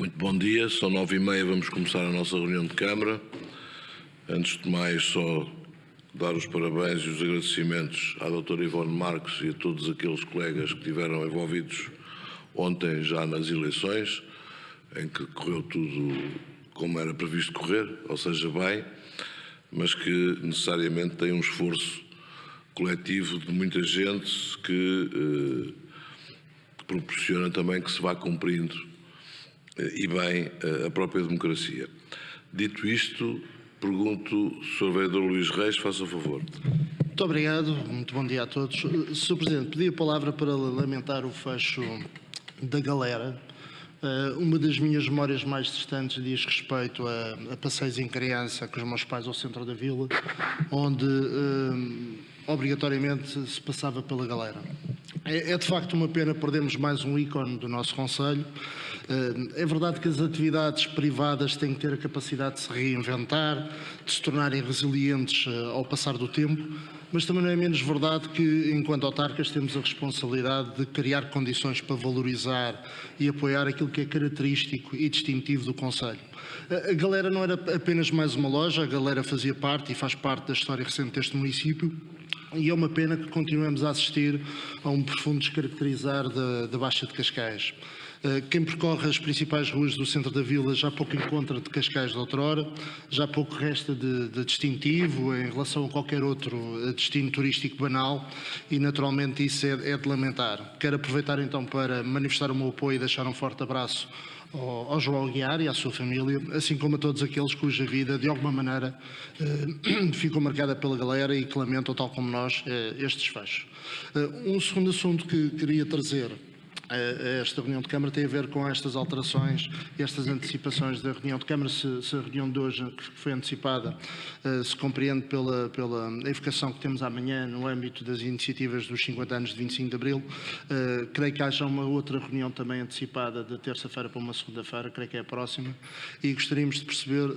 Muito bom dia, são 9h30, vamos começar a nossa reunião de Câmara. Antes de mais, só dar os parabéns e os agradecimentos à doutora Ivone Marques e a todos aqueles colegas que estiveram envolvidos ontem já nas eleições, em que correu tudo como era previsto correr, ou seja, bem, mas que necessariamente tem um esforço coletivo de muita gente que proporciona também que se vá cumprindo e bem a própria democracia. Dito isto, pergunto, Sr. Vereador Luís Reis, faça favor. Muito obrigado, muito bom dia a todos. Sr. Presidente, pedi a palavra para lamentar o fecho da Galera. Uma das minhas memórias mais distantes diz respeito a passeios em criança com os meus pais ao centro da vila, onde obrigatoriamente se passava pela Galera. É de facto uma pena perdermos mais um ícone do nosso concelho. É verdade que as atividades privadas têm que ter a capacidade de se reinventar, de se tornarem resilientes ao passar do tempo, mas também não é menos verdade que, enquanto autarcas, temos a responsabilidade de criar condições para valorizar e apoiar aquilo que é característico e distintivo do concelho. A Galera não era apenas mais uma loja, a Galera fazia parte e faz parte da história recente deste município. E é uma pena que continuemos a assistir a um profundo descaracterizar da Baixa de Cascais. Quem percorre as principais ruas do centro da vila já pouco encontra de Cascais de outrora, já pouco resta de distintivo em relação a qualquer outro destino turístico banal e naturalmente isso é de lamentar. Quero aproveitar então para manifestar o meu apoio e deixar um forte abraço ao João Aguiar e à sua família, assim como a todos aqueles cuja vida, de alguma maneira, ficou marcada pela Galera e que lamentam, tal como nós, estes fechos. Um segundo assunto que queria trazer a esta reunião de Câmara tem a ver com estas alterações e estas antecipações da reunião de Câmara. Se a reunião de hoje, que foi antecipada, se compreende pela evocação que temos amanhã no âmbito das iniciativas dos 50 anos de 25 de Abril, creio que haja uma outra reunião também antecipada de terça-feira para uma segunda-feira, creio que é a próxima, e gostaríamos de perceber,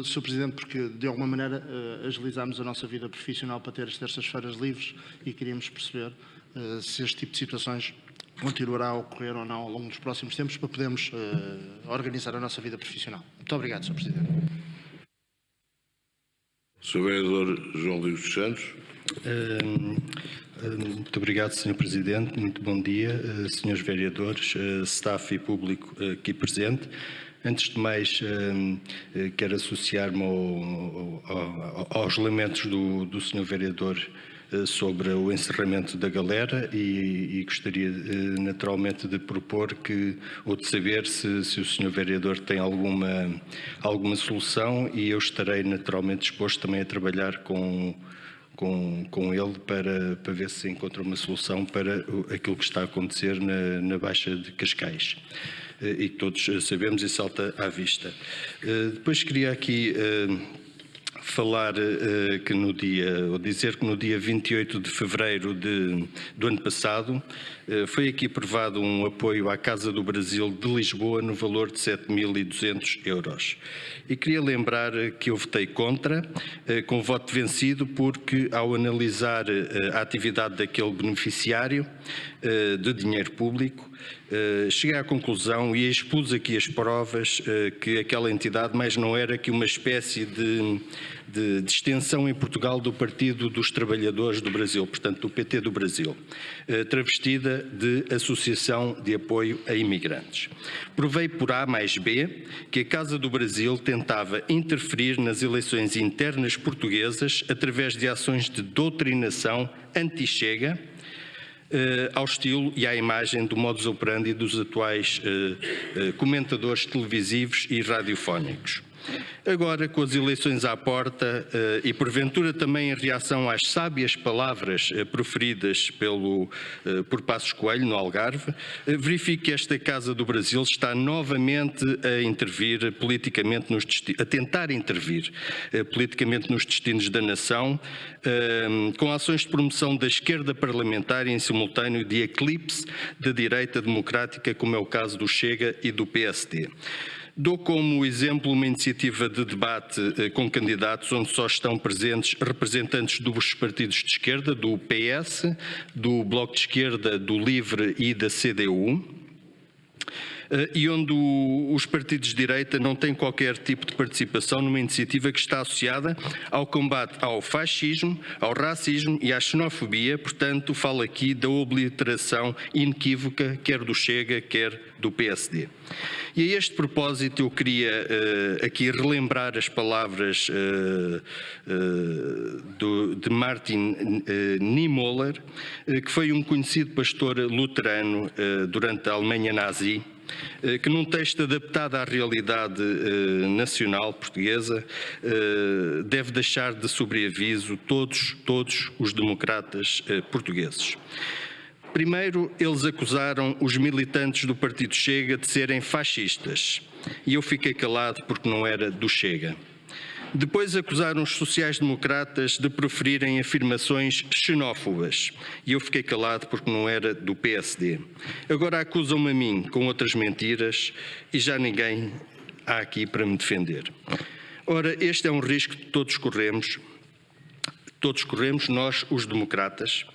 Sr. Presidente, porque de alguma maneira agilizámos a nossa vida profissional para ter as terças-feiras livres e queríamos perceber se este tipo de situações continuará a ocorrer ou não ao longo dos próximos tempos para podermos organizar a nossa vida profissional. Muito obrigado, Sr. Presidente. Sr. Vereador João Luís dos Santos. Muito obrigado, Sr. Presidente. Muito bom dia, Srs. Vereadores, staff e público aqui presente. Antes de mais, quero associar-me aos lamentos do Sr. Vereador sobre o encerramento da Galera e gostaria naturalmente de propor ou de saber se o Sr. Vereador tem alguma solução, e eu estarei naturalmente disposto também a trabalhar com ele para ver se encontra uma solução para aquilo que está a acontecer na Baixa de Cascais. E todos sabemos e salta à vista. Depois queria aqui falar dizer que no dia 28 de fevereiro do ano passado foi aqui aprovado um apoio à Casa do Brasil de Lisboa no valor de 7.200 euros. E queria lembrar que eu votei contra, com voto vencido, porque ao analisar a atividade daquele beneficiário de dinheiro público, cheguei à conclusão e expus aqui as provas que aquela entidade mais não era que uma espécie de extensão em Portugal do Partido dos Trabalhadores do Brasil, portanto do PT do Brasil, travestida de Associação de Apoio a Imigrantes. Provei por A mais B que a Casa do Brasil tentava interferir nas eleições internas portuguesas através de ações de doutrinação anti-Chega, ao estilo e à imagem do modus operandi dos atuais comentadores televisivos e radiofónicos. Agora, com as eleições à porta e porventura também em reação às sábias palavras proferidas por Passos Coelho no Algarve, verifico que esta Casa do Brasil está novamente a intervir politicamente a tentar intervir politicamente nos destinos da nação, com ações de promoção da esquerda parlamentar e em simultâneo de eclipse da direita democrática, como é o caso do Chega e do PSD. Dou como exemplo uma iniciativa de debate com candidatos onde só estão presentes representantes dos partidos de esquerda, do PS, do Bloco de Esquerda, do LIVRE e da CDU. e onde os partidos de direita não têm qualquer tipo de participação numa iniciativa que está associada ao combate ao fascismo, ao racismo e à xenofobia. Portanto, falo aqui da obliteração inequívoca, quer do Chega, quer do PSD. E a este propósito eu queria aqui relembrar as palavras de Martin Niemöller, que foi um conhecido pastor luterano durante a Alemanha nazi, que num texto adaptado à realidade nacional portuguesa deve deixar de sobreaviso todos os democratas portugueses. Primeiro, eles acusaram os militantes do Partido Chega de serem fascistas, e eu fiquei calado porque não era do Chega. Depois acusaram os sociais-democratas de proferirem afirmações xenófobas, e eu fiquei calado porque não era do PSD. Agora acusam-me a mim com outras mentiras e já ninguém há aqui para me defender. Ora, este é um risco que todos corremos, nós, os democratas,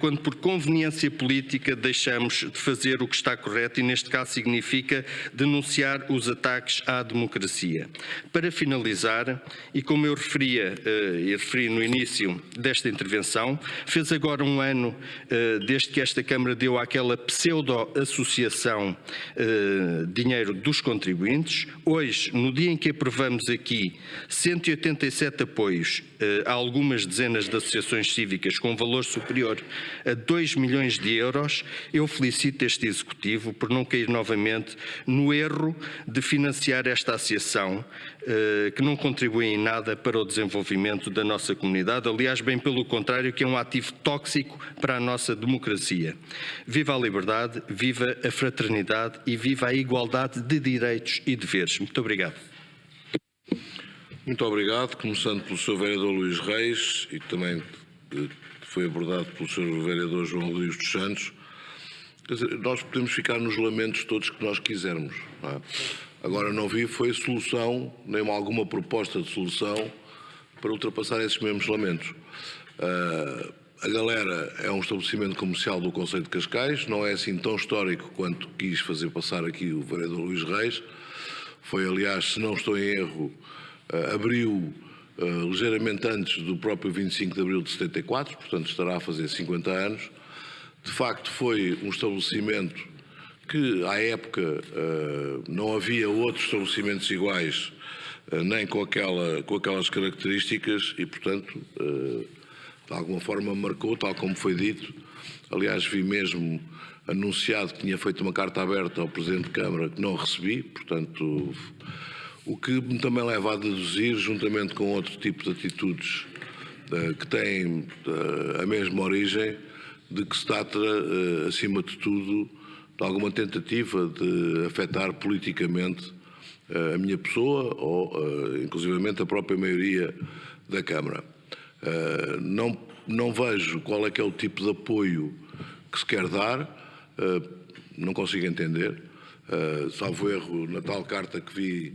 quando por conveniência política deixamos de fazer o que está correto, e neste caso significa denunciar os ataques à democracia. Para finalizar, e como eu referi no início desta intervenção, fez agora um ano desde que esta Câmara deu àquela pseudo-associação dinheiro dos contribuintes. Hoje, no dia em que aprovamos aqui 187 apoios a algumas dezenas de associações cívicas com valor superior a 2 milhões de euros, eu felicito este Executivo por não cair novamente no erro de financiar esta associação, que não contribui em nada para o desenvolvimento da nossa comunidade. Aliás, bem pelo contrário, que é um ativo tóxico para a nossa democracia. Viva a liberdade, viva a fraternidade e viva a igualdade de direitos e deveres. Muito obrigado. Muito obrigado, começando pelo Sr. Vereador Luís Reis e também foi abordado pelo Sr. Vereador João Rodrigues dos Santos. Quer dizer, nós podemos ficar nos lamentos todos que nós quisermos. Não é? Agora não vi foi solução, nem alguma proposta de solução para ultrapassar esses mesmos lamentos. A Galera é um estabelecimento comercial do concelho de Cascais, não é assim tão histórico quanto quis fazer passar aqui o Vereador Luís Reis. Foi, aliás, se não estou em erro, abriu ligeiramente antes do próprio 25 de Abril de 74, portanto estará a fazer 50 anos. De facto foi um estabelecimento que à época não havia outros estabelecimentos iguais, nem com aquelas características e, portanto, de alguma forma marcou, tal como foi dito. Aliás, vi mesmo anunciado que tinha feito uma carta aberta ao Presidente de Câmara que não recebi, portanto, o que me também leva a deduzir, juntamente com outro tipo de atitudes que têm a mesma origem, de que se trata, acima de tudo, de alguma tentativa de afetar politicamente a minha pessoa ou, inclusivamente, a própria maioria da Câmara. Não vejo qual é que é o tipo de apoio que se quer dar, não consigo entender. Salvo erro, na tal carta que vi,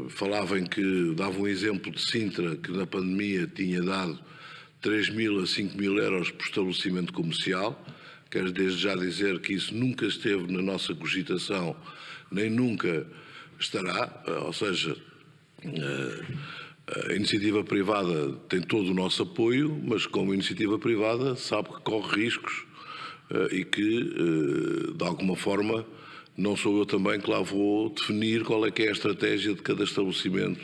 falava em que dava um exemplo de Sintra, que na pandemia tinha dado 3.000 a 5.000 euros por estabelecimento comercial. Quero desde já dizer que isso nunca esteve na nossa cogitação, nem nunca estará, ou seja, a iniciativa privada tem todo o nosso apoio, mas como iniciativa privada sabe que corre riscos e que, de alguma forma, não sou eu também que lá vou definir qual é que é a estratégia de cada estabelecimento,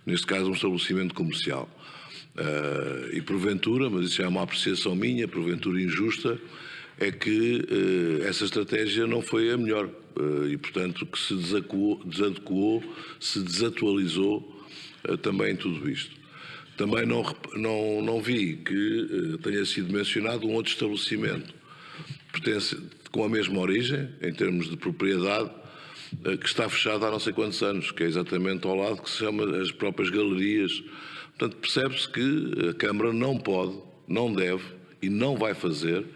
neste caso um estabelecimento comercial. E porventura, mas isso é uma apreciação minha, porventura injusta, é que essa estratégia não foi a melhor e, portanto, que se desadequou, se desatualizou também tudo isto. Também não vi que tenha sido mencionado um outro estabelecimento pertence com a mesma origem, em termos de propriedade, que está fechado há não sei quantos anos, que é exatamente ao lado, que se chama as próprias galerias. Portanto, percebe-se que a Câmara não pode, não deve e não vai fazer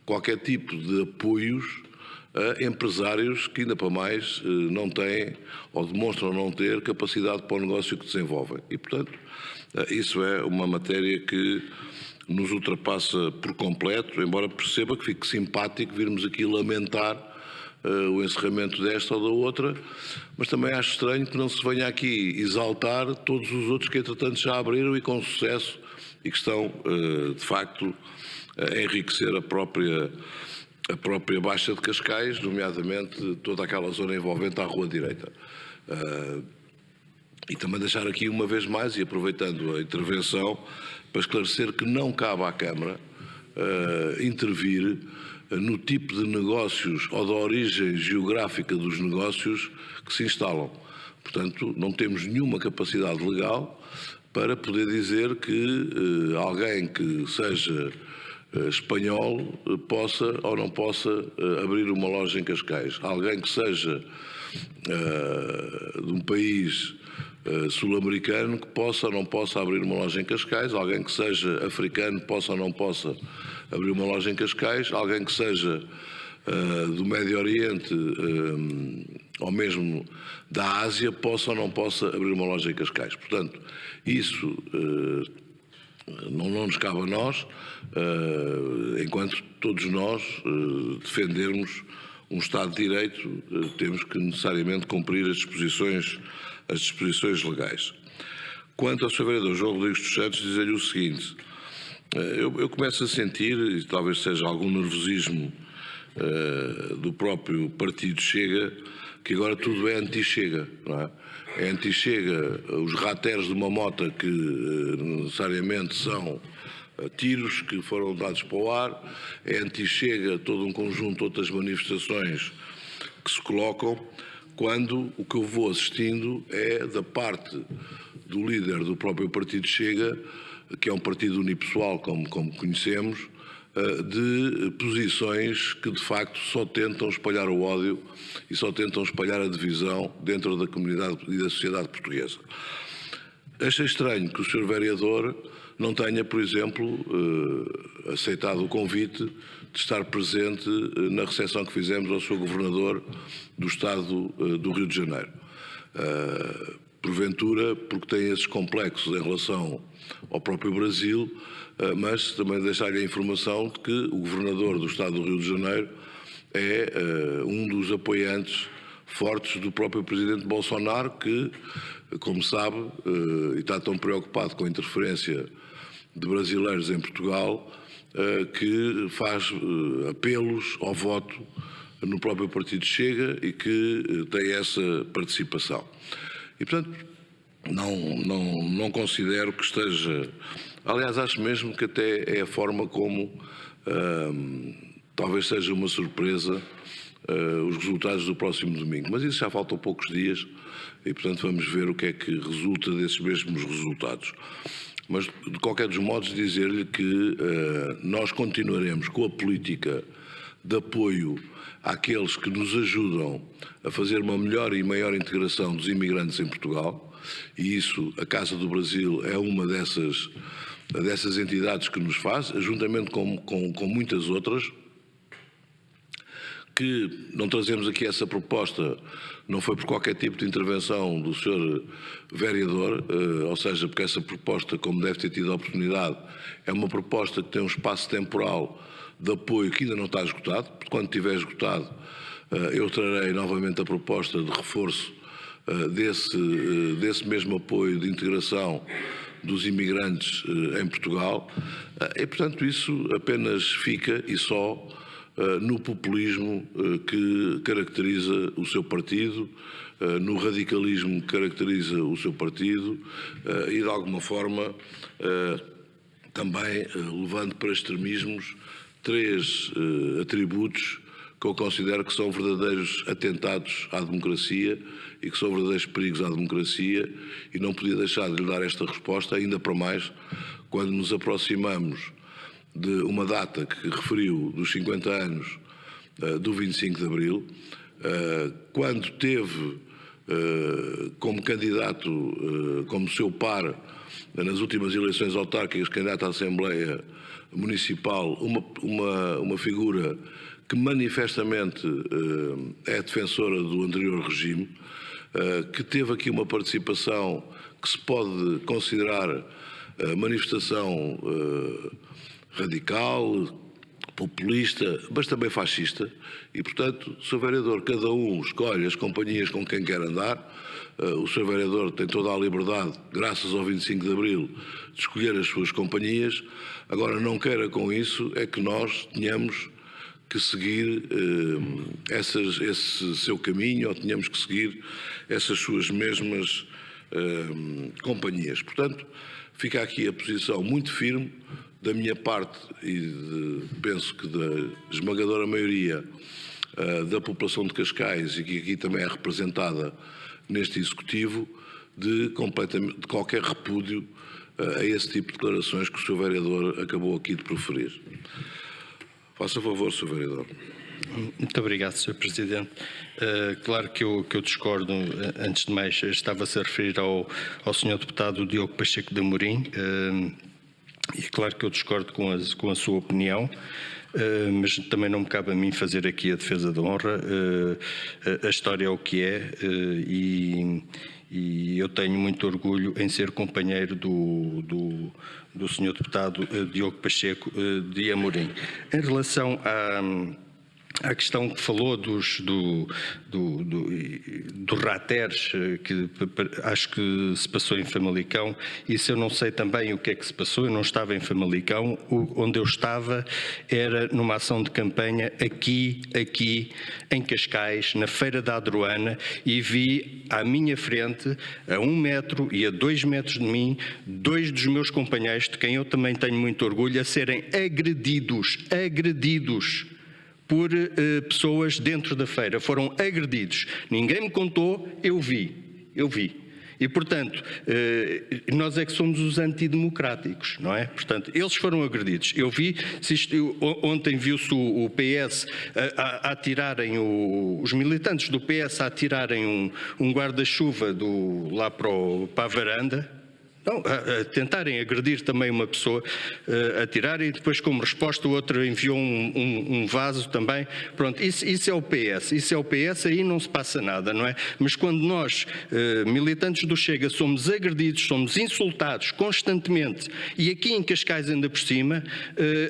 qualquer tipo de apoios a empresários que, ainda para mais, não têm ou demonstram não ter capacidade para o negócio que desenvolvem. E, portanto, isso é uma matéria que nos ultrapassa por completo, embora perceba que fique simpático virmos aqui lamentar o encerramento desta ou da outra, mas também acho estranho que não se venha aqui exaltar todos os outros que entretanto já abriram e com sucesso e que estão de facto a enriquecer a própria Baixa de Cascais, nomeadamente toda aquela zona envolvente à Rua Direita. E também deixar aqui uma vez mais, e aproveitando a intervenção, para esclarecer que não cabe à Câmara intervir no tipo de negócios ou da origem geográfica dos negócios que se instalam. Portanto, não temos nenhuma capacidade legal para poder dizer que alguém que seja espanhol possa ou não possa abrir uma loja em Cascais. Alguém que seja de um país sul-americano que possa ou não possa abrir uma loja em Cascais, alguém que seja africano possa ou não possa abrir uma loja em Cascais, alguém que seja do Médio Oriente ou mesmo da Ásia possa ou não possa abrir uma loja em Cascais. Portanto, isso não nos cabe a nós, enquanto todos nós defendermos um Estado de Direito, temos que necessariamente cumprir as disposições legais. Quanto ao Sr. Vereador João Rodrigues dos Santos, dizer-lhe o seguinte: eu começo a sentir, e talvez seja algum nervosismo do próprio Partido Chega, que agora tudo é anti-Chega, não é? É anti-Chega os rateros de uma mota que necessariamente são tiros que foram dados para o ar, é anti-Chega todo um conjunto de outras manifestações que se colocam, quando o que eu vou assistindo é da parte do líder do próprio Partido Chega, que é um partido unipessoal, como conhecemos, de posições que de facto só tentam espalhar o ódio e só tentam espalhar a divisão dentro da comunidade e da sociedade portuguesa. Achei estranho que o Sr. Vereador não tenha, por exemplo, aceitado o convite de estar presente na recepção que fizemos ao Sr. Governador do Estado do Rio de Janeiro. Porventura, porque tem esses complexos em relação ao próprio Brasil, mas também deixar-lhe a informação de que o Governador do Estado do Rio de Janeiro é um dos apoiantes fortes do próprio Presidente Bolsonaro, que, como sabe, e está tão preocupado com a interferência de brasileiros em Portugal, que faz apelos ao voto no próprio Partido Chega e que tem essa participação. E, portanto, não considero que esteja... Aliás, acho mesmo que até é a forma como talvez seja uma surpresa os resultados do próximo domingo. Mas isso já faltam poucos dias e, portanto, vamos ver o que é que resulta desses mesmos resultados. Mas, de qualquer dos modos, dizer-lhe que nós continuaremos com a política de apoio àqueles que nos ajudam a fazer uma melhor e maior integração dos imigrantes em Portugal, e isso, a Casa do Brasil é uma dessas entidades que nos faz, juntamente com muitas outras, que não trazemos aqui essa proposta, não foi por qualquer tipo de intervenção do Sr. Vereador, ou seja, porque essa proposta, como deve ter tido a oportunidade, é uma proposta que tem um espaço temporal de apoio que ainda não está esgotado, porque quando estiver esgotado eu trarei novamente a proposta de reforço desse mesmo apoio de integração dos imigrantes em Portugal, e portanto isso apenas fica e só no populismo que caracteriza o seu partido, no radicalismo que caracteriza o seu partido e de alguma forma também levando para extremismos três atributos que eu considero que são verdadeiros atentados à democracia e que são verdadeiros perigos à democracia, e não podia deixar de lhe dar esta resposta, ainda para mais quando nos aproximamos de uma data que referiu dos 50 anos do 25 de Abril, quando teve como candidato, como seu par, nas últimas eleições autárquicas, candidato à Assembleia Municipal, uma figura que manifestamente é defensora do anterior regime, que teve aqui uma participação que se pode considerar manifestação radical, populista, mas também fascista, e, portanto, Sr. Vereador, cada um escolhe as companhias com quem quer andar. O Sr. Vereador tem toda a liberdade, graças ao 25 de Abril, de escolher as suas companhias. Agora, não queira com isso é que nós tenhamos que seguir esse seu caminho, ou tenhamos que seguir essas suas mesmas companhias. Portanto, fica aqui a posição muito firme da minha parte e penso que da esmagadora maioria da população de Cascais, e que aqui também é representada neste Executivo, de qualquer repúdio a esse tipo de declarações que o Sr. Vereador acabou aqui de proferir. Faça favor, Sr. Vereador. Muito obrigado, Sr. Presidente. Claro que eu discordo. Antes de mais, estava-se a referir ao Sr. Deputado Diogo Pacheco de Amorim, e é claro que eu discordo com a sua opinião, mas também não me cabe a mim fazer aqui a defesa da honra. A história é o que é, e eu tenho muito orgulho em ser companheiro do Sr. Deputado Diogo Pacheco de Amorim. Em relação à questão que falou dos rateres, que acho que se passou em Famalicão, isso eu não sei também o que é que se passou, eu não estava em Famalicão, onde eu estava era numa ação de campanha aqui em Cascais, na Feira da Adroana, e vi à minha frente, a 1 metro e a 2 metros de mim, 2 dos meus companheiros, de quem eu também tenho muito orgulho, a serem agredidos por pessoas dentro da feira. Foram agredidos. Ninguém me contou, eu vi. E, portanto, nós é que somos os antidemocráticos, não é? Portanto, eles foram agredidos. Eu vi, ontem viu-se o PS a atirarem, os militantes do PS a atirarem um guarda-chuva lá para a varanda. Não, a tentarem agredir também uma pessoa, atirarem, e depois, como resposta, o outro enviou um vaso também. Pronto, isso é o PS, aí não se passa nada, não é? Mas quando nós, militantes do Chega, somos agredidos, somos insultados constantemente, e aqui em Cascais ainda por cima,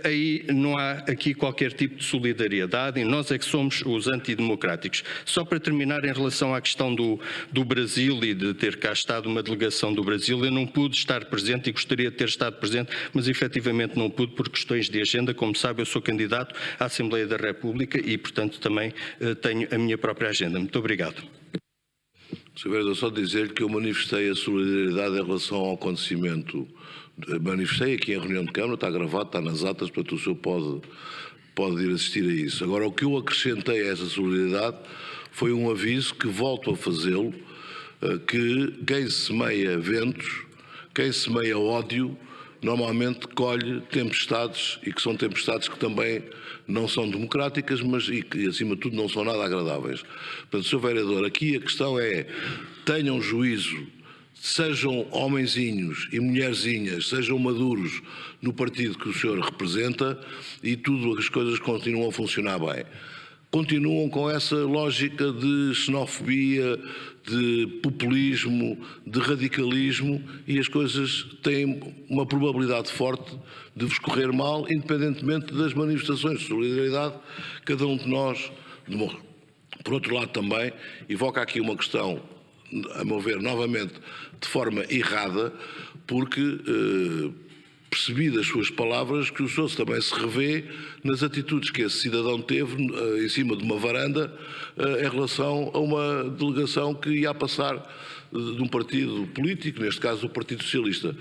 aí não há aqui qualquer tipo de solidariedade, e nós é que somos os antidemocráticos. Só para terminar, em relação à questão do Brasil e de ter cá estado uma delegação do Brasil, eu não pude estar presente e gostaria de ter estado presente, mas efetivamente não pude por questões de agenda. Como sabe, eu sou candidato à Assembleia da República e, portanto, também tenho a minha própria agenda. Muito obrigado. Sr. Vereador, só dizer-lhe que eu manifestei a solidariedade em relação ao acontecimento. Manifestei aqui em reunião de Câmara, está gravado, está nas atas, portanto o senhor pode ir assistir a isso. Agora, o que eu acrescentei a essa solidariedade foi um aviso que volto a fazê-lo, que quem semeia ventos, quem semeia ódio, normalmente colhe tempestades, e que são tempestades que também não são democráticas, mas e que, acima de tudo, não são nada agradáveis. Portanto, Sr. Vereador, aqui a questão é: tenham juízo, sejam homenzinhos e mulherzinhas, sejam maduros no partido que o senhor representa, e tudo as coisas continuam a funcionar bem. Continuam com essa lógica de xenofobia, de populismo, de radicalismo, e as coisas têm uma probabilidade forte de vos correr mal, independentemente das manifestações de solidariedade, cada um de nós demonstra. Por outro lado, também evoca aqui uma questão, a meu ver, novamente, de forma errada, porque percebi das suas palavras que o senhor também se revê nas atitudes que esse cidadão teve em cima de uma varanda em relação a uma delegação que ia passar de um partido político, neste caso o Partido Socialista.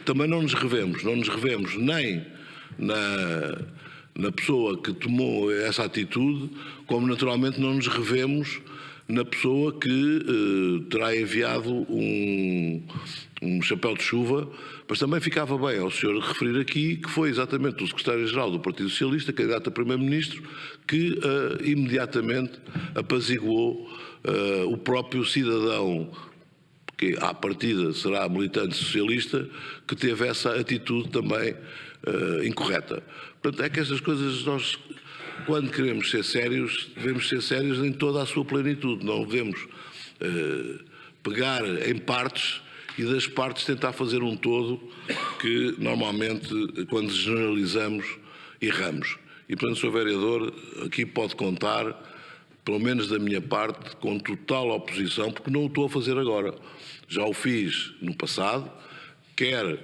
Também não nos revemos nem na pessoa que tomou essa atitude, como naturalmente não nos revemos na pessoa que terá enviado um chapéu de chuva. Mas também ficava bem ao senhor referir aqui que foi exatamente o secretário-geral do Partido Socialista, candidato a primeiro-ministro, que imediatamente apaziguou o próprio cidadão, que à partida será militante socialista, que teve essa atitude também incorreta. Portanto, é que estas coisas nós, quando queremos ser sérios, devemos ser sérios em toda a sua plenitude. Não devemos pegar em partes e das partes tentar fazer um todo, que normalmente, quando generalizamos, erramos. e, portanto, Sr. Vereador, aqui pode contar, pelo menos da minha parte, com total oposição, porque não o estou a fazer agora. Já o fiz no passado, quer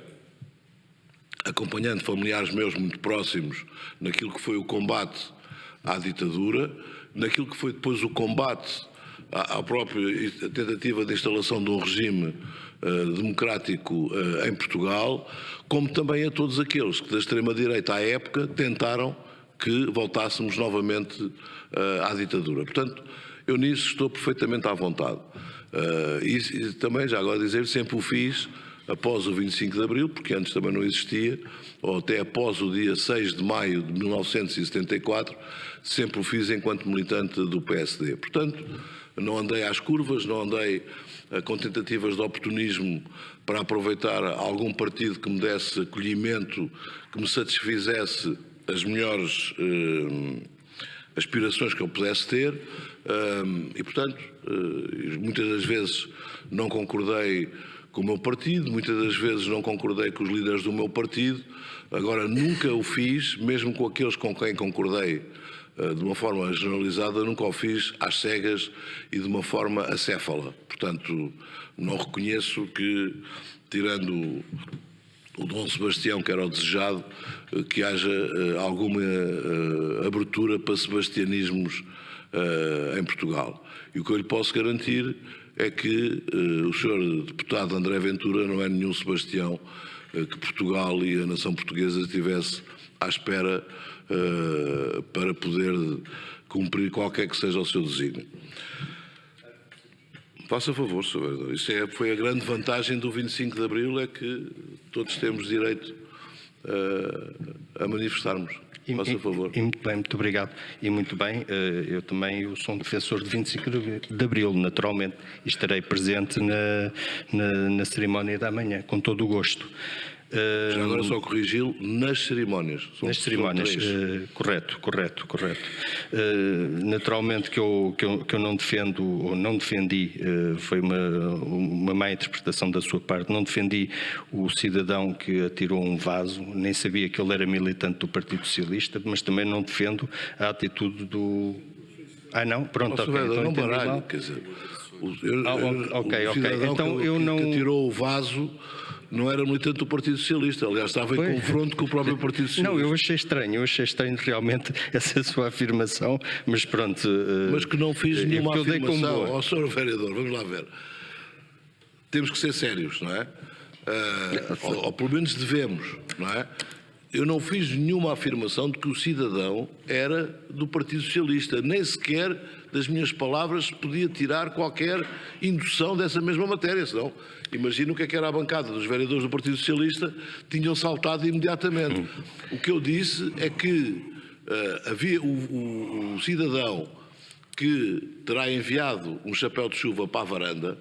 acompanhando familiares meus muito próximos naquilo que foi o combate à ditadura, naquilo que foi depois o combate à própria tentativa de instalação de um regime democrático em Portugal, como também a todos aqueles que da extrema-direita à época tentaram que voltássemos novamente à ditadura. Portanto, eu nisso estou perfeitamente à vontade. E também, já agora dizer, sempre o fiz após o 25 de Abril, porque antes também não existia, ou até após o dia 6 de maio de 1974, sempre o fiz enquanto militante do PSD. Portanto, não andei às curvas, não andei com tentativas de oportunismo para aproveitar algum partido que me desse acolhimento, que me satisfizesse as melhores aspirações que eu pudesse ter, e, portanto, muitas das vezes não concordei com o meu partido, muitas das vezes não concordei com os líderes do meu partido, agora nunca o fiz, mesmo com aqueles com quem concordei de uma forma generalizada, nunca o fiz às cegas e de uma forma acéfala. Portanto, não reconheço que, tirando o Dom Sebastião, que era o desejado, que haja alguma abertura para sebastianismos em Portugal. E o que eu lhe posso garantir é que o Sr. Deputado André Ventura não é nenhum Sebastião que Portugal e a nação portuguesa estivesse à espera para poder cumprir qualquer que seja o seu desígnio. Faça favor, Sr. Vereador. Isso foi a grande vantagem do 25 de Abril, é que todos temos direito a manifestarmos. Faça favor. E muito bem, muito obrigado. E muito bem, eu sou um defensor de 25 de Abril, naturalmente, e estarei presente na cerimónia da manhã, com todo o gosto. Já agora só corrigi-lo, nas cerimónias. Nas cerimónias, correto. Naturalmente que eu não defendo, ou não defendi, foi uma má interpretação da sua parte, não defendi o cidadão que atirou um vaso, nem sabia que ele era militante do Partido Socialista, mas também não defendo a atitude do... não? Pronto, ok. Então não baralho, quer dizer... Ok. Então eu não... que tirou o vaso... não era militante do Partido Socialista, aliás, estava em confronto com o próprio Partido Socialista. Não, eu achei estranho realmente essa sua afirmação, mas pronto... Mas que não fiz nenhuma afirmação. Sr. Vereador, vamos lá ver. Temos que ser sérios, não é? Ou pelo menos devemos, não é? Eu não fiz nenhuma afirmação de que o cidadão era do Partido Socialista, nem sequer das minhas palavras podia tirar qualquer indução dessa mesma matéria, senão imagino o que era a bancada dos vereadores do Partido Socialista, tinham saltado imediatamente. O que eu disse é que havia o cidadão que terá enviado um chapéu de chuva para a varanda,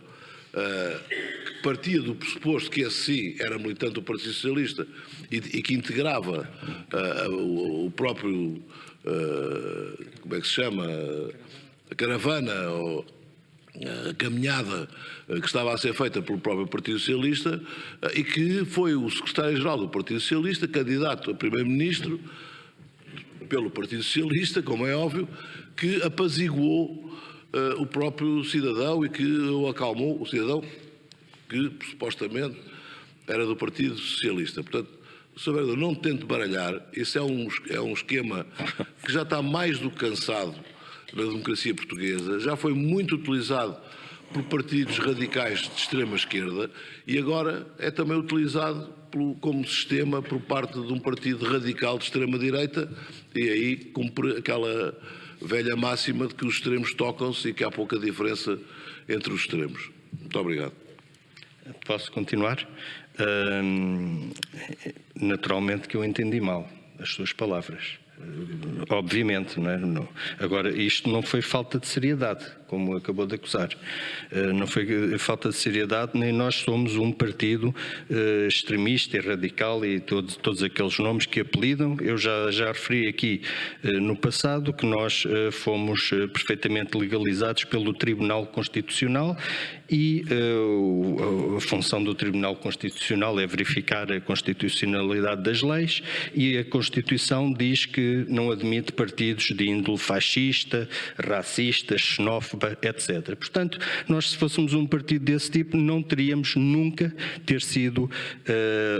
que partia do pressuposto que esse sim era militante do Partido Socialista e que integrava o próprio, como é que se chama, a caravana ou a caminhada que estava a ser feita pelo próprio Partido Socialista, e que foi o secretário-geral do Partido Socialista, candidato a primeiro-ministro pelo Partido Socialista, como é óbvio, que apaziguou o próprio cidadão e que o acalmou, o cidadão que supostamente era do Partido Socialista. Portanto, Sr. Vereador, não tente baralhar, isso é um esquema que já está mais do que cansado na democracia portuguesa, já foi muito utilizado por partidos radicais de extrema-esquerda e agora é também utilizado como sistema por parte de um partido radical de extrema-direita, e aí cumpre aquela velha máxima de que os extremos tocam-se e que há pouca diferença entre os extremos. Muito obrigado. Posso continuar? Naturalmente que eu entendi mal as suas palavras. Obviamente, não é? Não. Agora, isto não foi falta de seriedade, como acabou de acusar. Não foi falta de seriedade, nem nós somos um partido extremista e radical e todos aqueles nomes que apelidam. Eu já referi aqui no passado que nós fomos perfeitamente legalizados pelo Tribunal Constitucional e a função do Tribunal Constitucional é verificar a constitucionalidade das leis e a Constituição diz que que não admite partidos de índole fascista, racista, xenófoba, etc. Portanto, nós, se fôssemos um partido desse tipo, não teríamos nunca ter sido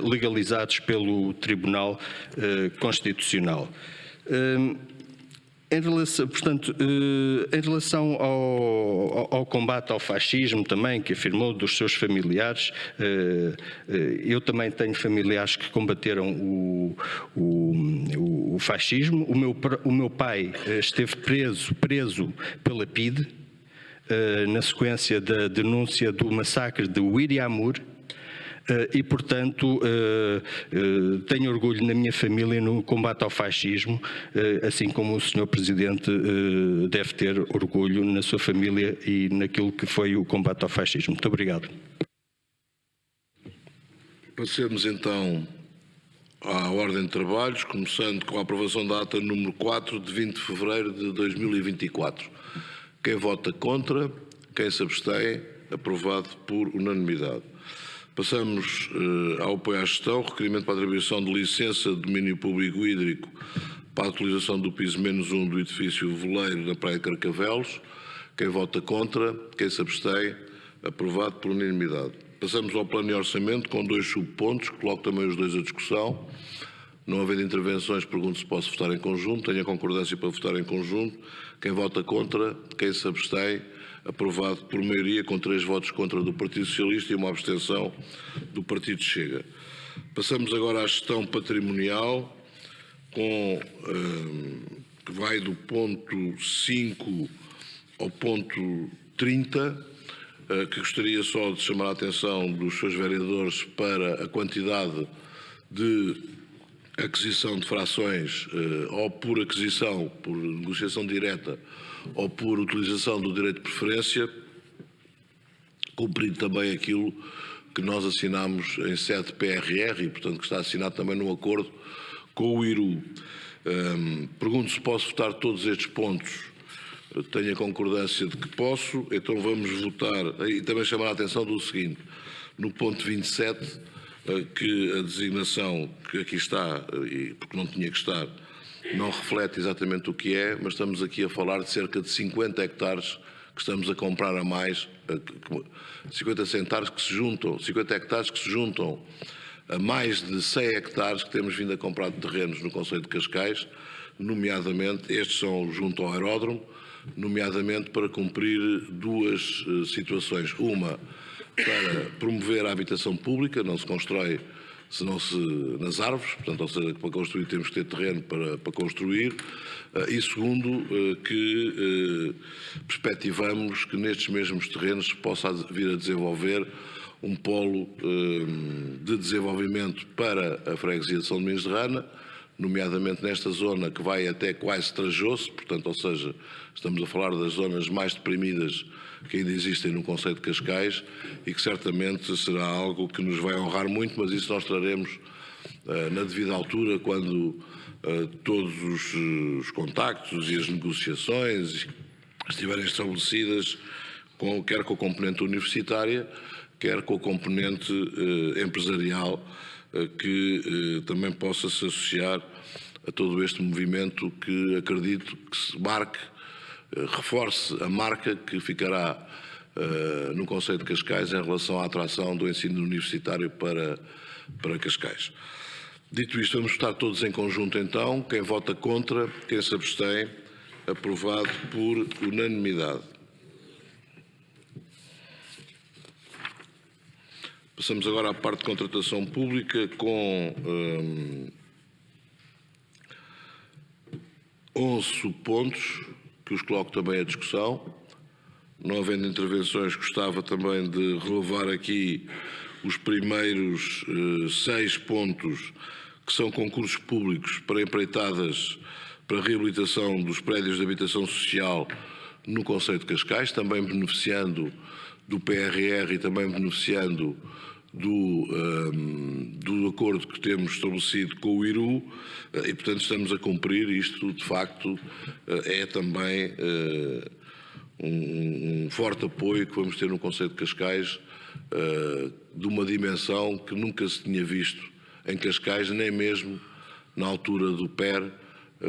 legalizados pelo Tribunal Constitucional. Em relação ao combate ao fascismo também, que afirmou dos seus familiares, eu também tenho familiares que combateram o fascismo. O meu pai esteve preso pela PIDE, na sequência da denúncia do massacre de Wiriamur. E, portanto, tenho orgulho na minha família no combate ao fascismo, assim como o Sr. Presidente deve ter orgulho na sua família e naquilo que foi o combate ao fascismo. Muito obrigado. Passemos então à ordem de trabalhos, começando com a aprovação da ata número 4 de 20 de fevereiro de 2024. Quem vota contra, quem se abstém, aprovado por unanimidade. Passamos ao apoio à gestão, requerimento para a atribuição de licença de domínio público hídrico para a utilização do piso -1 do edifício Voleiro na Praia de Carcavelos. Quem vota contra, quem se abstém, aprovado por unanimidade. Passamos ao plano de orçamento com 2 subpontos, coloco também os 2 à discussão. Não havendo intervenções, pergunto se posso votar em conjunto. Tenho a concordância para votar em conjunto. Quem vota contra, quem se abstém, aprovado por maioria, com 3 votos contra do Partido Socialista e uma abstenção do Partido Chega. Passamos agora à gestão patrimonial, que vai do ponto 5 ao ponto 30, que gostaria só de chamar a atenção dos seus vereadores para a quantidade de aquisição de frações, ou por aquisição, por negociação direta, ou por utilização do direito de preferência, cumprindo também aquilo que nós assinamos em sede PRR e, portanto, que está assinado também num acordo com o IRU. Pergunto se posso votar todos estes pontos. Tenho a concordância de que posso, então vamos votar, e também chamar a atenção do seguinte, no ponto 27, que a designação que aqui está, e porque não tinha que estar, não reflete exatamente o que é, mas estamos aqui a falar de cerca de 50 hectares que estamos a comprar a mais, 50 hectares que se juntam a mais de 100 hectares que temos vindo a comprar de terrenos no concelho de Cascais, nomeadamente, estes são junto ao aeródromo, nomeadamente para cumprir 2 situações. Uma, para promover a habitação pública, não se constrói nas árvores, portanto, ou seja, para construir temos que ter terreno para construir, e segundo, que perspectivamos que nestes mesmos terrenos se possa vir a desenvolver um polo de desenvolvimento para a freguesia de São Domingos de Rana, nomeadamente nesta zona que vai até quase Trajoso, portanto, ou seja, estamos a falar das zonas mais deprimidas que ainda existem no concelho de Cascais e que certamente será algo que nos vai honrar muito, mas isso nós traremos na devida altura, quando todos os contactos e as negociações estiverem estabelecidas, quer com a componente universitária, quer com a componente empresarial, que também possa se associar a todo este movimento que acredito que se marque, reforce a marca que ficará no concelho de Cascais em relação à atração do ensino universitário para Cascais. Dito isto, vamos votar todos em conjunto então. Quem vota contra, quem se abstém, aprovado por unanimidade. Passamos agora à parte de contratação pública com 11 subpontos, que os coloco também à discussão. Não havendo intervenções, gostava também de relevar aqui os primeiros 6 pontos, que são concursos públicos para empreitadas para a reabilitação dos prédios de habitação social no concelho de Cascais, também beneficiando do PRR e também beneficiando do acordo que temos estabelecido com o IRU, e portanto estamos a cumprir isto. De facto é também um forte apoio que vamos ter no concelho de Cascais, de uma dimensão que nunca se tinha visto em Cascais, nem mesmo na altura do PER,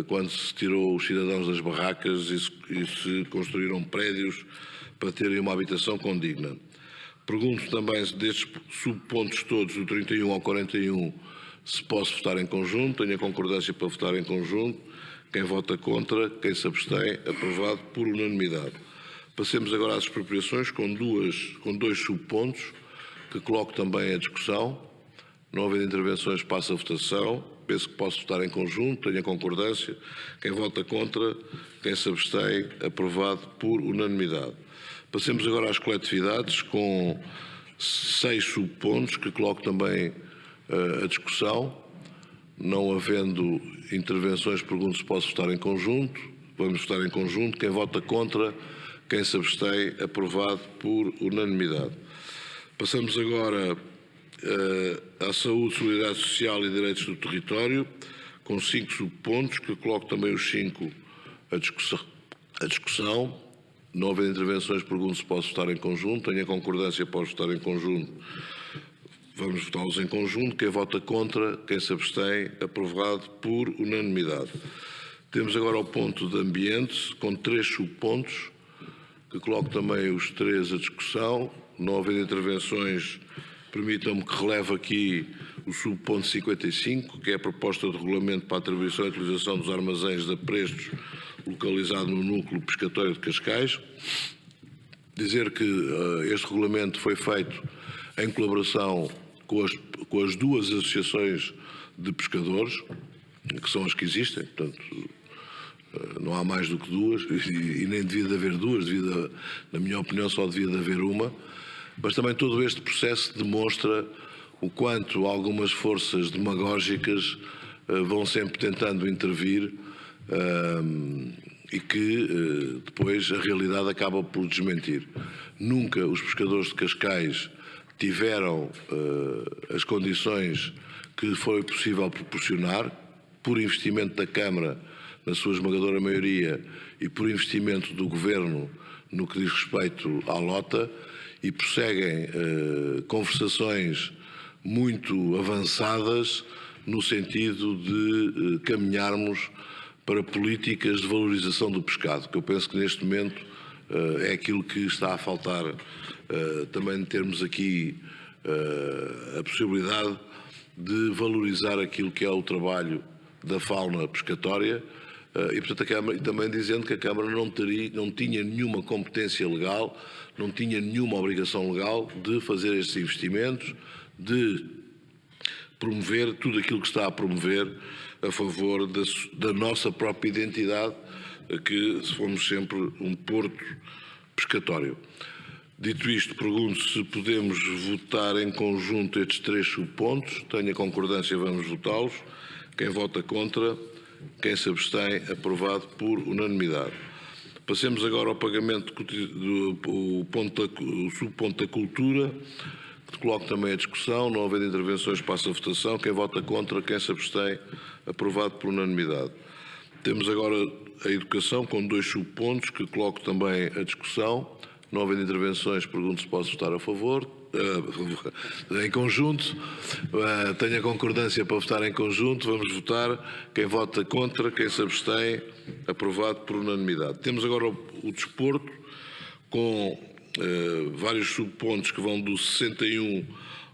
quando se tirou os cidadãos das barracas e se construíram prédios para terem uma habitação condigna. Pergunto também se destes subpontos todos, do 31 ao 41, se posso votar em conjunto. Tenho a concordância para votar em conjunto. Quem vota contra, quem se abstém, aprovado por unanimidade. Passemos agora às expropriações com dois subpontos, que coloco também a discussão. Não havendo intervenções, passo a votação. Penso que posso votar em conjunto, tenho a concordância. Quem vota contra, quem se abstém, aprovado por unanimidade. Passemos agora às coletividades, com 6 subpontos, que coloco também a discussão. Não havendo intervenções, pergunto se posso votar em conjunto. Vamos votar em conjunto. Quem vota contra, quem se abstém, aprovado por unanimidade. Passamos agora à saúde, solidariedade social e direitos do território, com 5 subpontos, que coloco também os 5 à discussão. Não havendo intervenções, pergunto se posso votar em conjunto. Tenho a concordância para votar em conjunto. Vamos votá-los em conjunto. Quem vota contra, quem se abstém, aprovado por unanimidade. Temos agora o ponto de ambiente, com 3 subpontos, que coloco também os 3 à discussão. Não havendo intervenções, permitam-me que releve aqui o subponto 55, que é a proposta de regulamento para a atribuição e utilização dos armazéns de aprestos localizado no núcleo pescatório de Cascais. Dizer que este regulamento foi feito em colaboração com as 2 associações de pescadores, que são as que existem, portanto, não há mais do que 2, e nem devia de haver 2, na minha opinião só devia de haver uma, mas também todo este processo demonstra o quanto algumas forças demagógicas vão sempre tentando intervir e que depois a realidade acaba por desmentir. Nunca os pescadores de Cascais tiveram as condições que foi possível proporcionar, por investimento da Câmara, na sua esmagadora maioria, e por investimento do Governo no que diz respeito à lota, e prosseguem conversações muito avançadas no sentido de caminharmos para políticas de valorização do pescado, que eu penso que neste momento é aquilo que está a faltar, também de termos aqui a possibilidade de valorizar aquilo que é o trabalho da fauna pescatória, e portanto a Câmara, e também dizendo que a Câmara não tinha nenhuma competência legal, não tinha nenhuma obrigação legal de fazer estes investimentos, de promover tudo aquilo que está a promover a favor da nossa própria identidade, que fomos sempre um porto pescatório. Dito isto, pergunto se podemos votar em conjunto estes 3 subpontos. Tenho a concordância, vamos votá-los. Quem vota contra, quem se abstém, aprovado por unanimidade. Passemos agora ao pagamento do subponto da cultura, que coloco também a discussão. Não havendo intervenções, passo a votação. Quem vota contra, quem se abstém, aprovado por unanimidade. Temos agora a educação, com 2 subpontos, que coloco também a discussão. Não havendo intervenções, pergunto se posso votar a favor. Em conjunto. Tenho a concordância para votar em conjunto. Vamos votar. Quem vota contra, quem se abstém, aprovado por unanimidade. Temos agora o desporto, com vários subpontos que vão do 61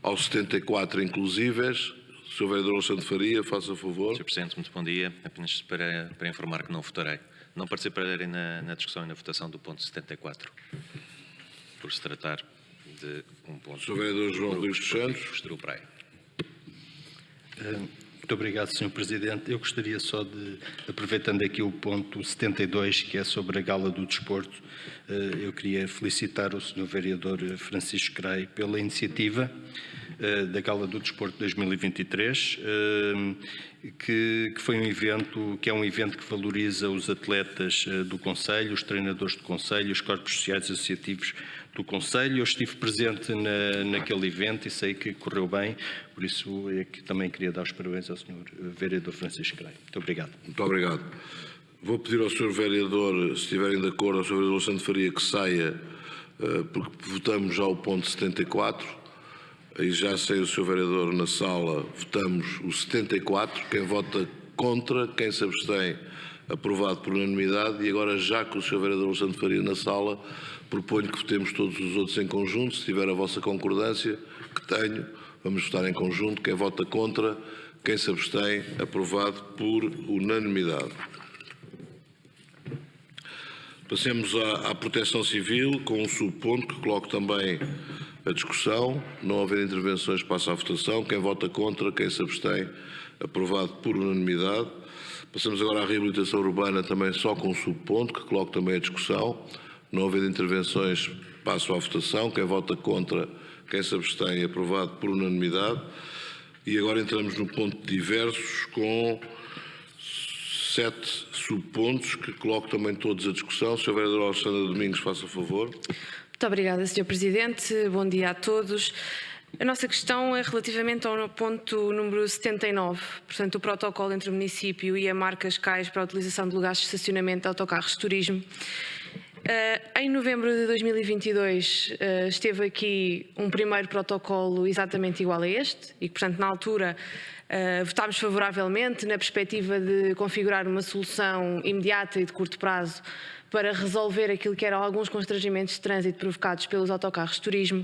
ao 74 inclusíveis. Sr. Vereador Alexandre Faria, faça favor. Sr. Presidente, muito bom dia. Apenas para informar que não votarei. Não participarei na discussão e na votação do ponto 74, por se tratar de um ponto... Sr. Vereador João Rodrigues dos Santos. Muito obrigado, Sr. Presidente. Eu gostaria só de, aproveitando aqui o ponto 72, que é sobre a Gala do Desporto, eu queria felicitar o Sr. Vereador Francisco Cray pela iniciativa da Gala do Desporto 2023, que foi um evento, que é um evento que valoriza os atletas do Conselho, os treinadores do Conselho, os corpos sociais e associativos do Conselho. Eu estive presente naquele evento e sei que correu bem, por isso é que também queria dar os parabéns ao Sr. Vereador Francisco Cray. Muito obrigado. Muito obrigado. Vou pedir ao Sr. Vereador, se estiverem de acordo, ao Sr. Vereador Alexandre Faria, que saia, porque votamos já o ponto 74. Aí já sei o Sr. Vereador na sala, votamos o 74. Quem vota contra, quem se abstém, aprovado por unanimidade. E agora, já que o Sr. Vereador Alexandre Faria na sala, proponho que votemos todos os outros em conjunto. Se tiver a vossa concordância, que tenho, vamos votar em conjunto. Quem vota contra, quem se abstém, aprovado por unanimidade. Passemos à proteção civil, com um subponto que coloco também a discussão. Não haver intervenções, passa à votação. Quem vota contra, quem se abstém, aprovado por unanimidade. Passamos agora à reabilitação urbana, também só com um subponto, que coloco também a discussão. Não haver intervenções, passo à votação. Quem vota contra, quem se abstém, aprovado por unanimidade. E agora entramos no ponto de diversos, com 7 subpontos, que coloco também todos a discussão. Sr. Vereador Alexandre Domingos, faça favor. Muito obrigada, Sr. Presidente. Bom dia a todos. A nossa questão é relativamente ao ponto número 79, portanto, o protocolo entre o município e a marca Cascais para a utilização de lugares de estacionamento de autocarros de turismo. Em novembro de 2022 esteve aqui um primeiro protocolo exatamente igual a este e, portanto, na altura votámos favoravelmente na perspectiva de configurar uma solução imediata e de curto prazo para resolver aquilo que eram alguns constrangimentos de trânsito provocados pelos autocarros de turismo.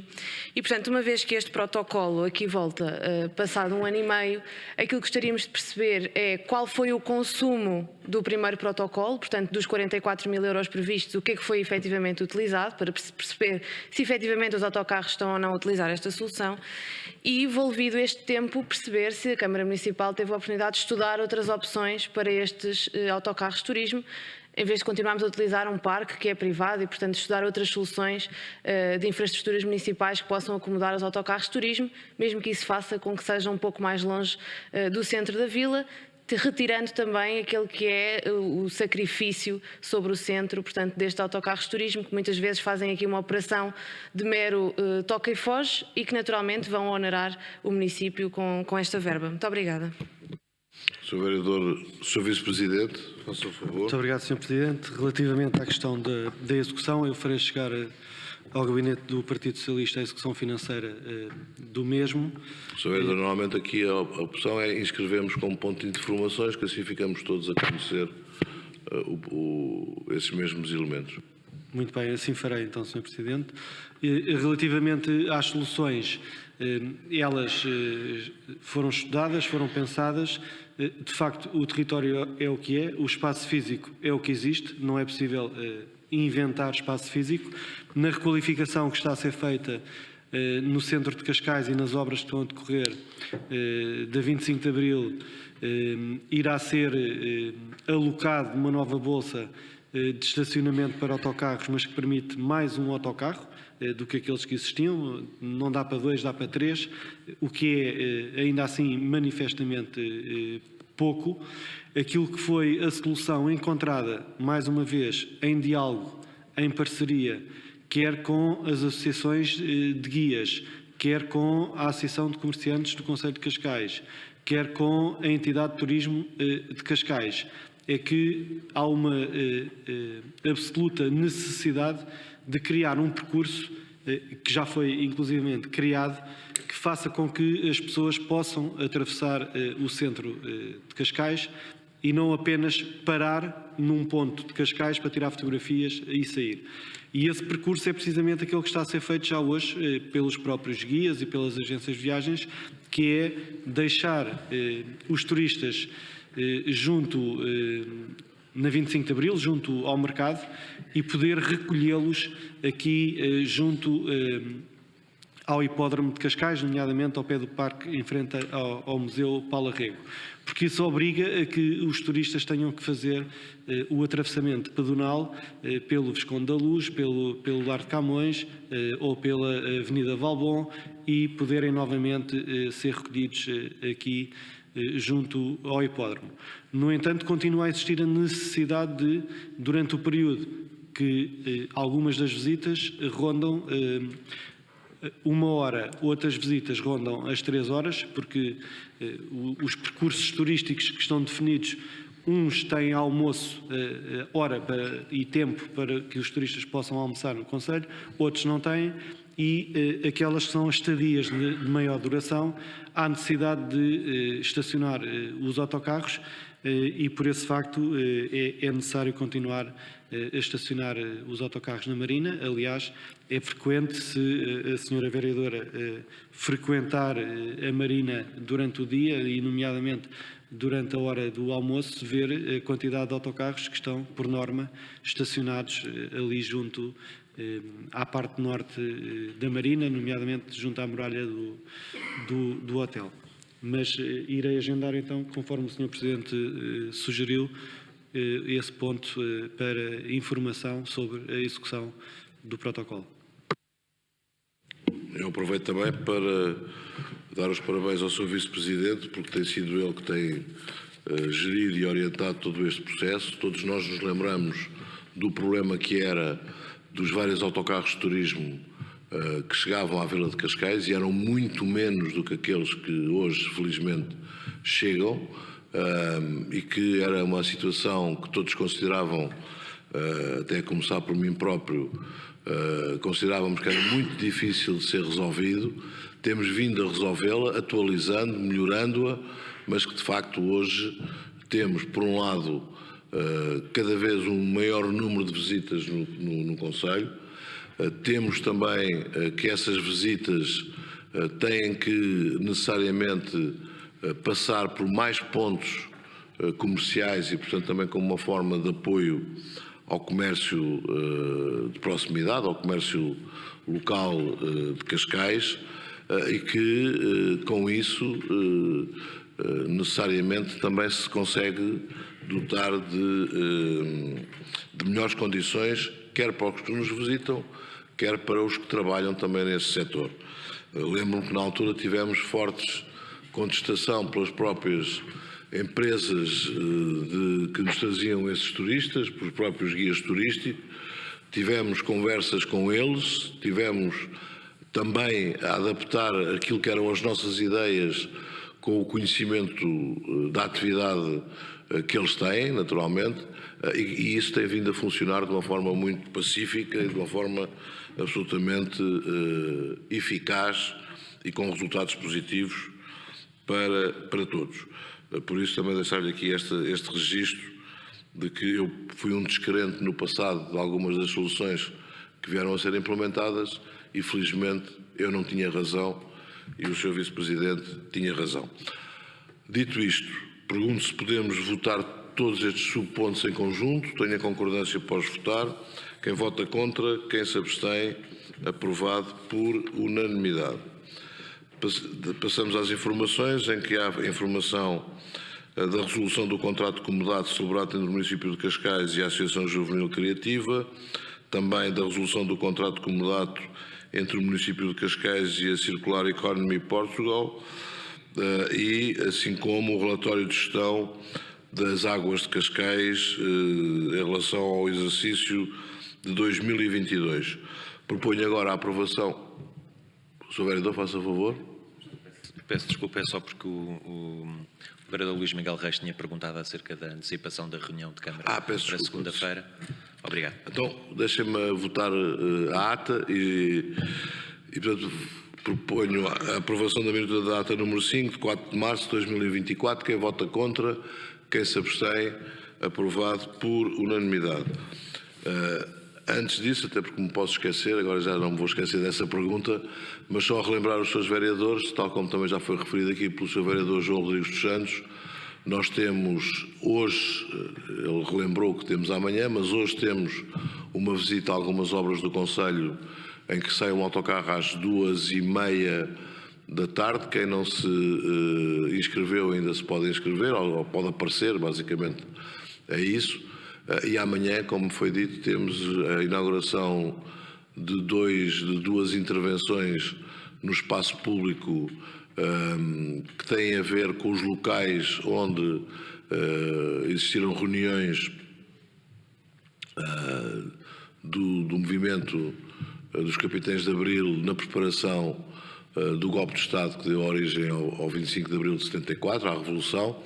E, portanto, uma vez que este protocolo aqui volta, passado 1 ano e meio, aquilo que gostaríamos de perceber é qual foi o consumo do primeiro protocolo, portanto, dos 44 mil euros previstos, o que é que foi efetivamente utilizado, para perceber se efetivamente os autocarros estão ou não a utilizar esta solução, e, envolvido este tempo, perceber se a Câmara Municipal teve a oportunidade de estudar outras opções para estes autocarros de turismo, em vez de continuarmos a utilizar um parque que é privado e, portanto, estudar outras soluções de infraestruturas municipais que possam acomodar os autocarros de turismo, mesmo que isso faça com que sejam um pouco mais longe do centro da vila, retirando também aquele que é o sacrifício sobre o centro, portanto, destes autocarros de turismo, que muitas vezes fazem aqui uma operação de mero toca e foge e que naturalmente vão onerar o município com esta verba. Muito obrigada. Sr. Vereador, Sr. Vice-Presidente, faça o favor. Muito obrigado, Sr. Presidente. Relativamente à questão da execução, eu farei chegar ao gabinete do Partido Socialista a execução financeira do mesmo. Sr. Vereador, normalmente aqui a opção é inscrevermos como ponto de informações, que assim ficamos todos a conhecer esses mesmos elementos. Muito bem, assim farei então, Sr. Presidente. Relativamente às soluções, elas foram estudadas, foram pensadas. De facto, o território é o que é, o espaço físico é o que existe, não é possível inventar espaço físico. Na requalificação que está a ser feita no centro de Cascais e nas obras que estão a decorrer da 25 de Abril, irá ser alocado uma nova bolsa de estacionamento para autocarros, mas que permite mais um autocarro do que aqueles que existiam. Não dá para 2, dá para 3, o que é ainda assim manifestamente pouco. Aquilo que foi a solução encontrada, mais uma vez, em diálogo, em parceria, quer com as associações de guias, quer com a Associação de Comerciantes do Concelho de Cascais, quer com a entidade de turismo de Cascais, é que há uma absoluta necessidade de criar um percurso que já foi inclusivamente criado, que faça com que as pessoas possam atravessar o centro de Cascais e não apenas parar num ponto de Cascais para tirar fotografias e sair. E esse percurso é precisamente aquele que está a ser feito já hoje pelos próprios guias e pelas agências de viagens, que é deixar os turistas junto na 25 de Abril, junto ao mercado, e poder recolhê-los aqui junto ao hipódromo de Cascais, nomeadamente ao pé do parque, em frente ao Museu Paulo Arrego. Porque isso obriga a que os turistas tenham que fazer o atravessamento pedonal pelo Visconde da Luz, pelo Lar de Camões ou pela Avenida Valbom e poderem novamente ser recolhidos aqui junto ao hipódromo. No entanto, continua a existir a necessidade de, durante o período que algumas das visitas rondam 1 hora, outras visitas rondam as 3 horas, porque os percursos turísticos que estão definidos, uns têm almoço, hora e tempo para que os turistas possam almoçar no concelho, outros não têm, e aquelas que são as estadias de maior duração, há necessidade de estacionar os autocarros e por esse facto é necessário continuar a estacionar os autocarros na Marina. Aliás, é frequente, se a senhora vereadora frequentar a Marina durante o dia, e nomeadamente durante a hora do almoço, ver a quantidade de autocarros que estão, por norma, estacionados ali junto à parte norte da Marina, nomeadamente junto à muralha do hotel. Mas irei agendar então, conforme o Sr. Presidente sugeriu, esse ponto para informação sobre a execução do protocolo. Eu aproveito também para dar os parabéns ao Sr. Vice-Presidente, porque tem sido ele que tem gerido e orientado todo este processo. Todos nós nos lembramos do problema que era dos vários autocarros de turismo que chegavam à Vila de Cascais, e eram muito menos do que aqueles que hoje, felizmente, chegam, e que era uma situação que todos consideravam, até começar por mim próprio, considerávamos que era muito difícil de ser resolvido. Temos vindo a resolvê-la, atualizando, melhorando-a, mas que de facto hoje temos, por um lado, cada vez um maior número de visitas no concelho. Temos também que essas visitas têm que necessariamente passar por mais pontos comerciais e, portanto, também como uma forma de apoio ao comércio de proximidade, ao comércio local de Cascais, e que com isso necessariamente também se consegue dotar de melhores condições, quer para os que nos visitam, quer para os que trabalham também nesse setor. Lembro-me que na altura tivemos fortes contestação pelas próprias empresas que nos traziam esses turistas, pelos próprios guias turísticos. Tivemos conversas com eles, tivemos também a adaptar aquilo que eram as nossas ideias com o conhecimento da atividade que eles têm, naturalmente, e isso tem vindo a funcionar de uma forma muito pacífica e de uma forma absolutamente eficaz e com resultados positivos para todos. Por isso também deixar-lhe aqui este registro de que eu fui um descrente no passado de algumas das soluções que vieram a ser implementadas e felizmente eu não tinha razão e o Sr. Vice-Presidente tinha razão. Dito isto, pergunto se podemos votar todos estes subpontos em conjunto. Tenho a concordância, após votar. Quem vota contra, quem se abstém, aprovado por unanimidade. Passamos às informações, em que há a informação da resolução do contrato de comodato celebrado entre o município de Cascais e a Associação Juvenil Criativa, também da resolução do contrato de comodato entre o município de Cascais e a Circular Economy Portugal, e assim como o relatório de gestão das águas de Cascais em relação ao exercício de 2022. Proponho agora a aprovação. Sr. Vereador, faça favor. Peço desculpa, é só porque o vereador Luís Miguel Reis tinha perguntado acerca da antecipação da reunião de Câmara para segunda-feira. Obrigado. Então, deixem-me votar a ata e, portanto, proponho a aprovação da minuta da ata número 5, de 4 de março de 2024. Quem vota contra, quem se abstém, aprovado por unanimidade. Antes disso, até porque me posso esquecer, agora já não me vou esquecer dessa pergunta, mas só relembrar os seus vereadores, tal como também já foi referido aqui pelo seu vereador João Rodrigues dos Santos, nós temos hoje, ele relembrou que temos amanhã, mas hoje temos uma visita a algumas obras do Concelho em que sai um autocarro às 2h30 da tarde. Quem não se inscreveu ainda se pode inscrever, ou pode aparecer, basicamente é isso. E amanhã, como foi dito, temos a inauguração de duas intervenções no espaço público que têm a ver com os locais onde existiram reuniões do movimento dos Capitães de Abril na preparação do golpe de Estado que deu origem ao 25 de Abril de 74, à Revolução.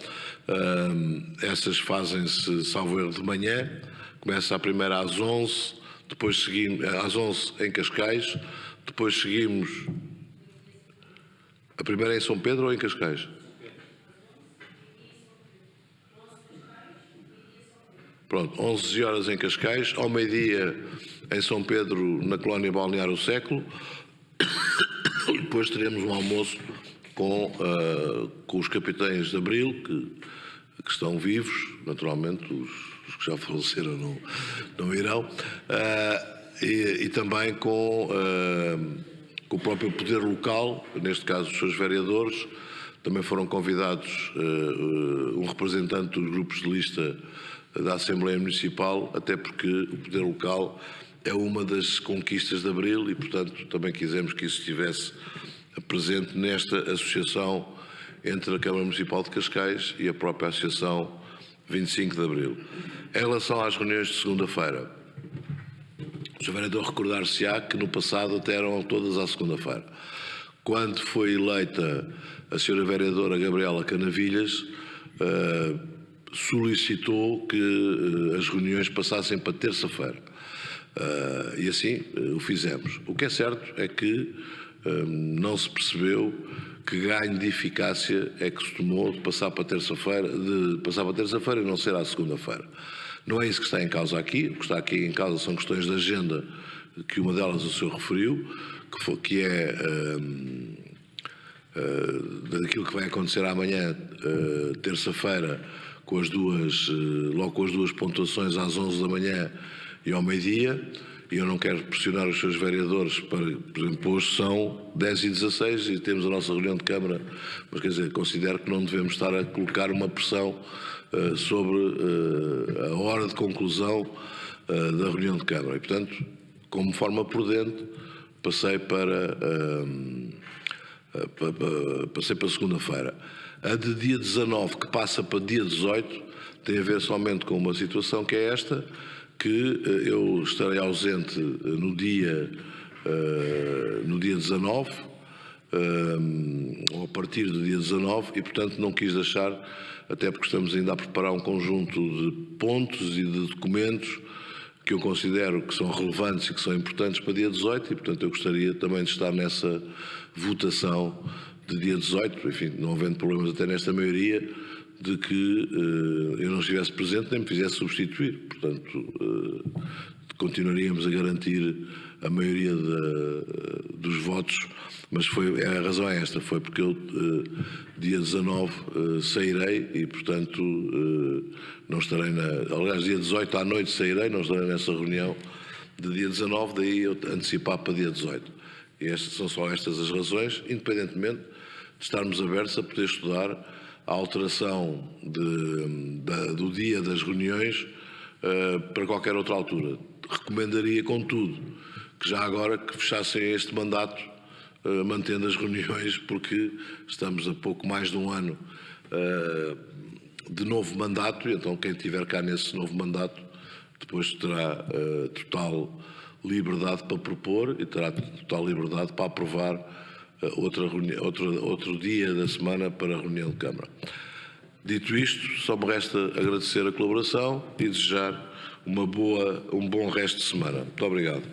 Essas fazem-se, salvo erro, de manhã. Começa a primeira às 11, depois seguimos às 11 em Cascais, depois seguimos. A primeira é em São Pedro ou em Cascais? Pronto, 11 horas em Cascais, ao meio-dia em São Pedro, na colónia Balneário Século. E depois teremos um almoço com os capitães de Abril, que estão vivos, naturalmente, os que já faleceram não irão, e também com o próprio poder local, neste caso os seus vereadores. Também foram convidados um representante dos grupos de lista da Assembleia Municipal, até porque o poder local é uma das conquistas de Abril e, portanto, também quisemos que isso estivesse presente nesta associação entre a Câmara Municipal de Cascais e a própria Associação 25 de Abril. Em relação às reuniões de segunda-feira, o Sr. Vereador recordar-se-á que no passado até eram todas à segunda-feira. Quando foi eleita a Sra. Vereadora Gabriela Canavilhas, solicitou que as reuniões passassem para terça-feira. E assim o fizemos. O que é certo é que não se percebeu que ganho de eficácia é que se tomou de passar para terça-feira e não ser à segunda-feira. Não é isso que está em causa aqui. O que está aqui em causa são questões de agenda, que uma delas o senhor referiu, que é daquilo que vai acontecer amanhã, terça-feira, logo com as duas pontuações às 11 da manhã e ao meio-dia. E eu não quero pressionar os seus vereadores para, por exemplo, hoje são 10h16 e temos a nossa reunião de Câmara, mas quer dizer, considero que não devemos estar a colocar uma pressão sobre a hora de conclusão da reunião de Câmara. E, portanto, como forma prudente, passei para segunda-feira. A de dia 19, que passa para dia 18, tem a ver somente com uma situação que é esta, que eu estarei ausente no dia 19, ou a partir do dia 19, e portanto não quis deixar, até porque estamos ainda a preparar um conjunto de pontos e de documentos que eu considero que são relevantes e que são importantes para dia 18, e portanto eu gostaria também de estar nessa votação de dia 18, enfim, não havendo problemas até nesta maioria, de que eu não estivesse presente nem me fizesse substituir. Portanto, continuaríamos a garantir a maioria dos votos, mas a razão é esta, foi porque eu, dia 19, sairei e, portanto, não estarei aliás, dia 18 à noite sairei, não estarei nessa reunião de dia 19, daí eu antecipar para dia 18. E são só estas as razões, independentemente de estarmos abertos a poder estudar a alteração do dia das reuniões para qualquer outra altura. Recomendaria, contudo, que já agora que fechassem este mandato, mantendo as reuniões, porque estamos a pouco mais de um ano de novo mandato, e então quem estiver cá nesse novo mandato depois terá total liberdade para propor e terá total liberdade para aprovar outro dia da semana para a reunião de Câmara. Dito isto, só me resta agradecer a colaboração e desejar um bom resto de semana. Muito obrigado.